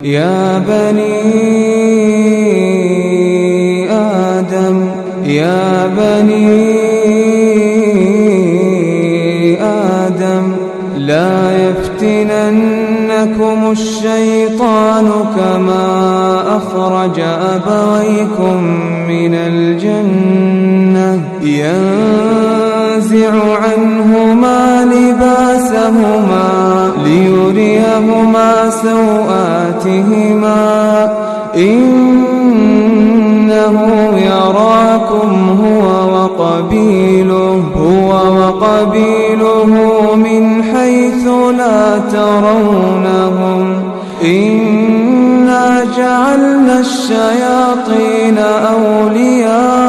يا بني آدم لا يفتننكم الشيطان كما أخرج أبويكم من الجنة ينزع عنهما لباسهما ليريهما سوآتهما إنه يراكم هو وقبيله من حيث لا ترونهم إنا جعلنا الشياطين أولياء